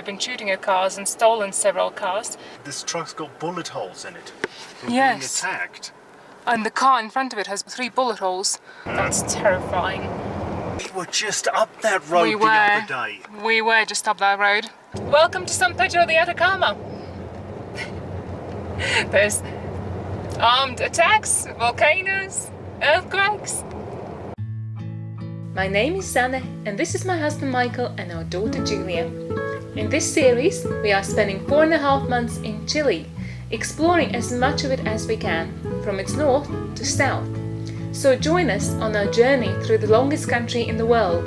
been shooting at cars and stolen several cars. This truck's got bullet holes in it from Yes. being attacked. And the car in front of it has 3 bullet holes. That's terrifying. We were just up that road the other day. We were just up that road. Welcome to San Pedro de Atacama. There's armed attacks, volcanoes, earthquakes. My name is Sanne, and this is my husband Michael and our daughter Julia. In this series, we are spending 4.5 months in Chile, exploring as much of it as we can, from its north to south. So join us on our journey through the longest country in the world.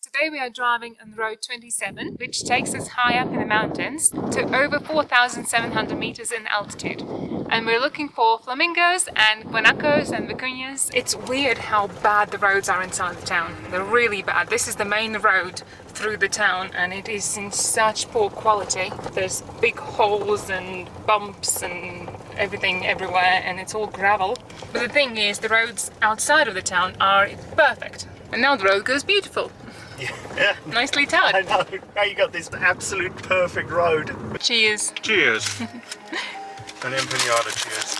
Today we are driving on road 27, which takes us high up in the mountains to over 4,700 meters in altitude. And we're looking for flamingos and guanacos and vicunas. It's weird how bad the roads are inside the town. They're really bad. This is the main road through the town and it is in such poor quality. There's big holes and bumps and everything everywhere, and it's all gravel. But the thing is, the roads outside of the town are perfect. And now the road goes beautiful. Yeah. Nicely done. I know. Now you got this absolute perfect road. Cheers. Cheers. An empanada cheers.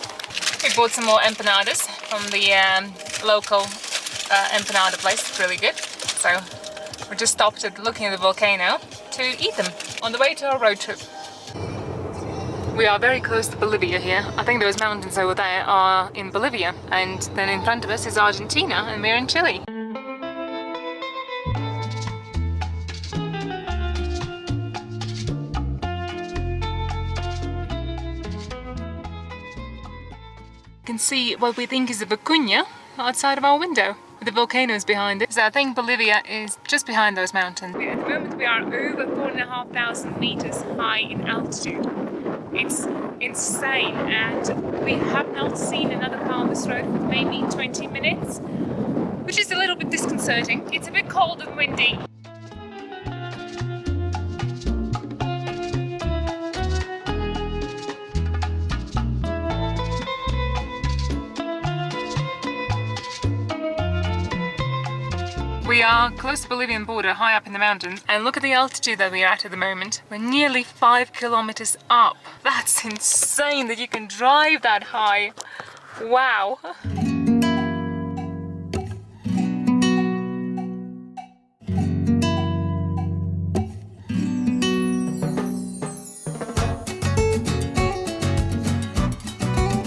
We bought some more empanadas from the local empanada place. It's really good. So we just stopped at looking at the volcano to eat them on the way to our road trip. We are very close to Bolivia here. I think those mountains over there are in Bolivia, and then in front of us is Argentina, and we're in Chile. You can see what we think is a vicuna outside of our window, with the volcanoes behind it. So I think Bolivia is just behind those mountains. At the moment we are over 4,500 meters high in altitude. It's insane, and we have not seen another car on this road for maybe 20 minutes, which is a little bit disconcerting. It's a bit cold and windy. We are close to the Bolivian border, high up in the mountains, and look at the altitude that we're at the moment. We're nearly 5 kilometers up. That's insane that you can drive that high. Wow.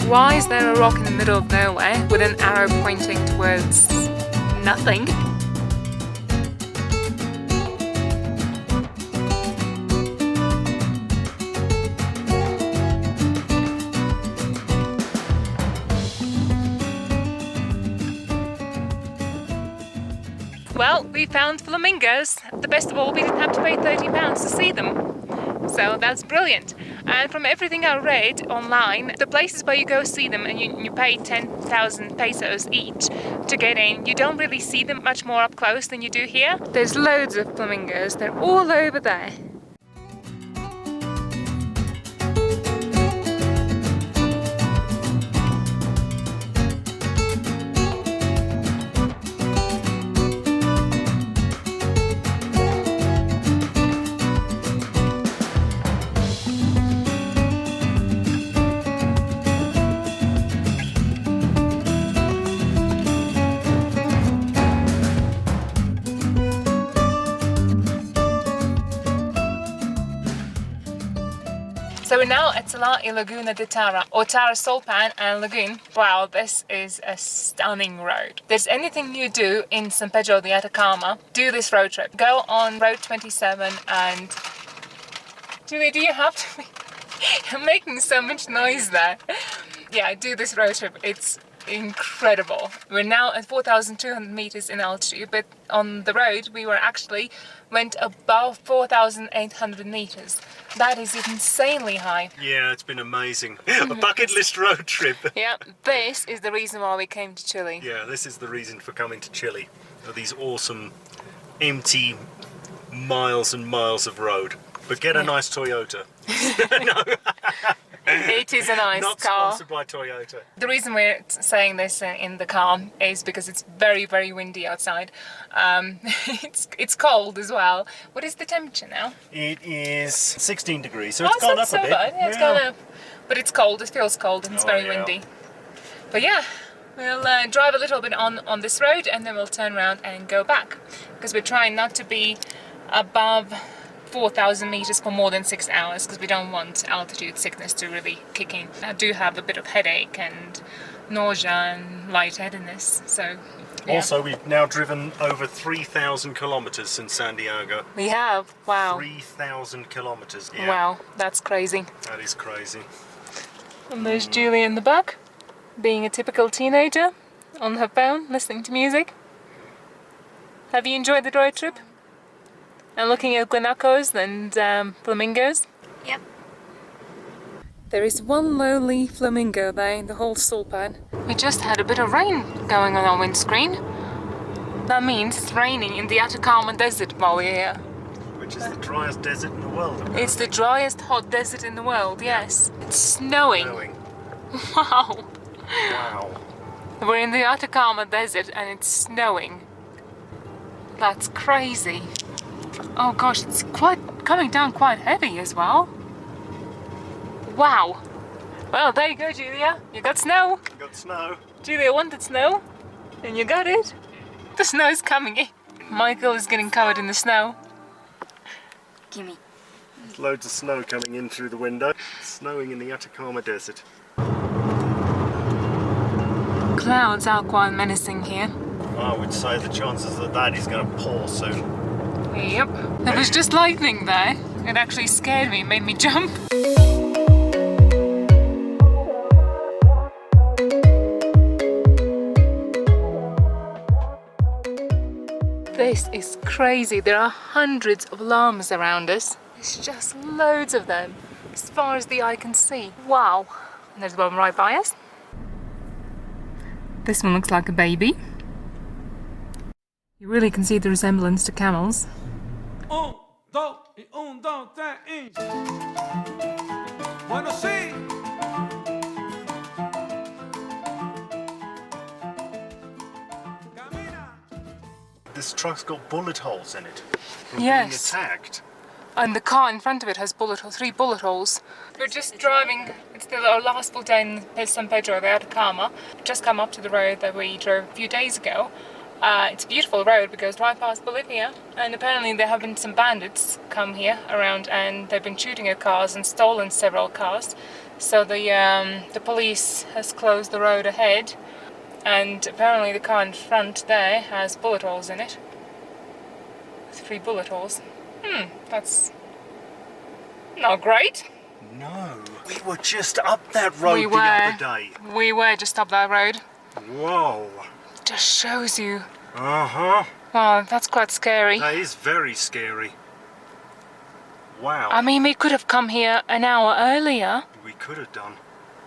Why is there a rock in the middle of nowhere with an arrow pointing towards nothing? Well, we found flamingos. The best of all, we didn't have to pay £30 to see them. So that's brilliant. And from everything I read online, the places where you go see them and you pay 10,000 pesos each to get in, you don't really see them much more up close than you do here. There's loads of flamingos. They're all over there. So we're now at Sala y Laguna de Tara, or Tara Solpan and Lagoon. Wow, this is a stunning road. If there's anything you do in San Pedro de Atacama, do this road trip. Go on road 27 and... Julie, do you have to be... You're making so much noise there. Yeah, do this road trip. It's incredible. We're now at 4,200 meters in altitude, but on the road we went above 4,800 meters. That is insanely high. Yeah, it's been amazing. A bucket list road trip. Yeah, this is the reason why we came to Chile. Yeah, this is the reason for coming to Chile. These awesome, empty miles and miles of road. But get a nice Toyota. No. It is a nice Not car. sponsored by Toyota. The reason we're saying this in the car is because it's very, very windy outside. It's cold as well. What is the temperature now? It is 16 degrees, so it's it's gone not up so a bit. bad. Yeah, it's gone up. But it's cold. It feels cold and it's Oh, very yeah. windy. But yeah, we'll drive a little bit on this road and then we'll turn around and go back. Because we're trying not to be above 4,000 meters for more than 6 hours because we don't want altitude sickness to really kick in. I do have a bit of headache and nausea and lightheadedness, so yeah. Also, we've now driven over 3,000 kilometers since San Diego. We have, wow. 3,000 kilometers. Yeah, Wow, that's crazy. that is crazy. And there's Julie in the back, being a typical teenager on her phone, listening to music. Have you enjoyed the road trip? And looking at guanacos and flamingos? Yep. There is one lowly flamingo there in the whole sulpan. We just had a bit of rain going on our windscreen. That means it's raining in the Atacama desert while we're here. Which is the driest desert in the world, apparently. It's the driest hot desert in the world, yes. It's snowing. Snowing. Wow. Wow. We're in the Atacama desert and it's snowing. That's crazy. Oh gosh, it's coming down quite heavy as well. Wow. Well, there you go, Julia. You got snow. Got snow. Julia wanted snow, and you got it. The snow's coming in. Michael is getting covered in the snow. Gimme. There's loads of snow coming in through the window. It's snowing in the Atacama desert. Clouds are quite menacing here. I would say the chances that is going to pour soon. Yep. There was just lightning there. It actually scared me, made me jump. This is crazy. There are hundreds of llamas around us. There's just loads of them, as far as the eye can see. Wow. And there's one right by us. This one looks like a baby. You really can see the resemblance to camels. 1, 2, y 1, 2, 3, y... Bueno, sí. Camina. This truck's got bullet holes in it from Yes. being attacked. And the car in front of it has 3 bullet holes. We're just driving, it's our last full day in San Pedro de Atacama. Just come up to the road that we drove a few days ago. It's a beautiful road, it goes right past Bolivia, and apparently there have been some bandits come here around and they've been shooting at cars and stolen several cars. So the police has closed the road ahead, and apparently the car in front there has bullet holes in it. 3 bullet holes. That's not great. No, we were just up that road We the were. other day. We were just up that road. Whoa. Just shows you. Uh-huh. Wow, that's quite scary. That is very scary. Wow. I mean, we could have come here an hour earlier. We could have done.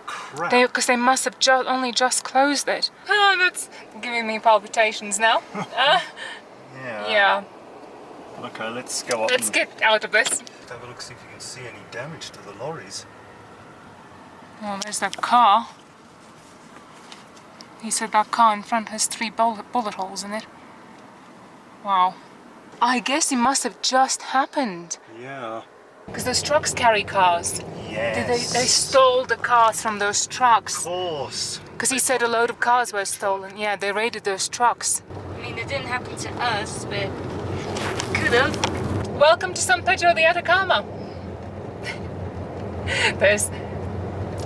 Crap. Because they must have only just closed it. Oh, that's giving me palpitations now. Yeah. Okay, let's go up Let's and get out of this. have a look, see if you can see any damage to the lorries. Oh, there's that car. He said that car in front has 3 bullet holes in it. Wow. I guess it must have just happened. Yeah. Because those trucks carry cars. Yes. They stole the cars from those trucks. Of course. Because he said a load of cars were stolen. Yeah, they raided those trucks. I mean, it didn't happen to us, but could have. Welcome to San Pedro de Atacama. There's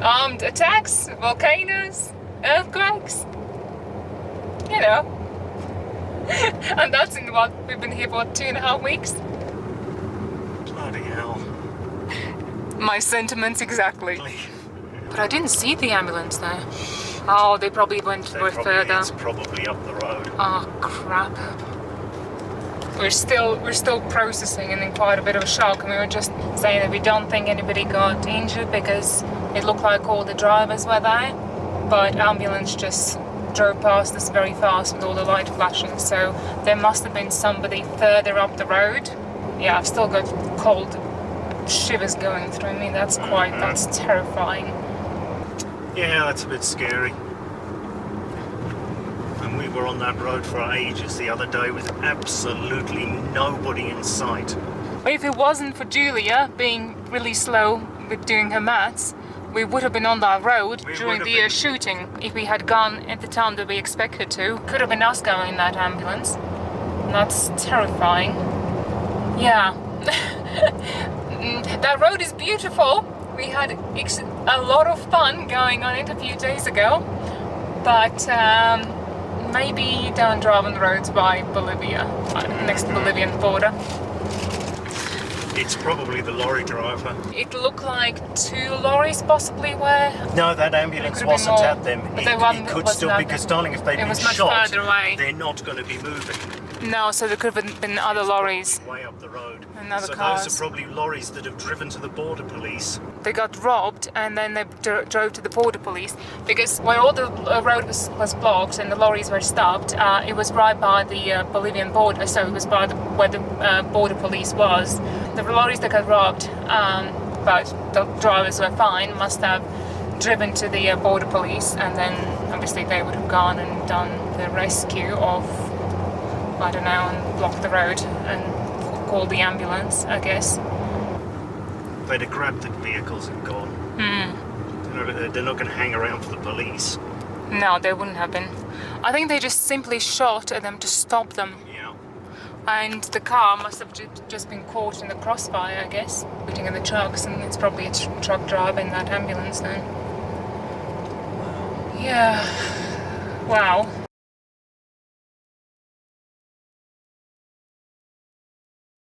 armed attacks, volcanoes, earthquakes. You know. And that's in what we've been here for 2.5 weeks. Bloody hell. My sentiments exactly. But I didn't see the ambulance there. Oh, they probably went further. It's probably up the road. Oh crap. We're still processing and in quite a bit of a shock, and we were just saying that we don't think anybody got injured because it looked like all the drivers were there, but ambulance just drove past us very fast with all the light flashing, so there must have been somebody further up the road. Yeah, I've still got cold shivers going through me. That's terrifying. Yeah, that's a bit scary. And we were on that road for ages the other day with absolutely nobody in sight. But if it wasn't for Julia being really slow with doing her maths, we would have been on that road during the shooting. If we had gone at the time that we expected to, could have been us going in that ambulance. And that's terrifying. Yeah. That road is beautiful. We had a lot of fun going on it a few days ago. But maybe you don't drive on the roads by Bolivia, next to the Bolivian border. It's probably the lorry driver. It looked like 2 lorries possibly were. No, that ambulance wasn't at them. It could still, because darling, if they'd been shot, they're not going to be moving. No, so there could have been other lorries. Way up the road. And other so cars. Those are probably lorries that have driven to the border police. They got robbed and then they drove to the border police, because where all the road was blocked and the lorries were stopped, it was right by the Bolivian border, so it was by where the border police was. The lorries that got robbed, but the drivers were fine, must have driven to the border police, and then obviously they would have gone and done the rescue of, I don't know, and blocked the road and called the ambulance, I guess. They'd have grabbed the vehicles and gone. They're not going to hang around for the police. No, they wouldn't have been. I think they just simply shot at them to stop them. Yeah. And the car must have just been caught in the crossfire, I guess. Shooting at the trucks, and it's probably a truck driver in that ambulance then. Yeah. Wow.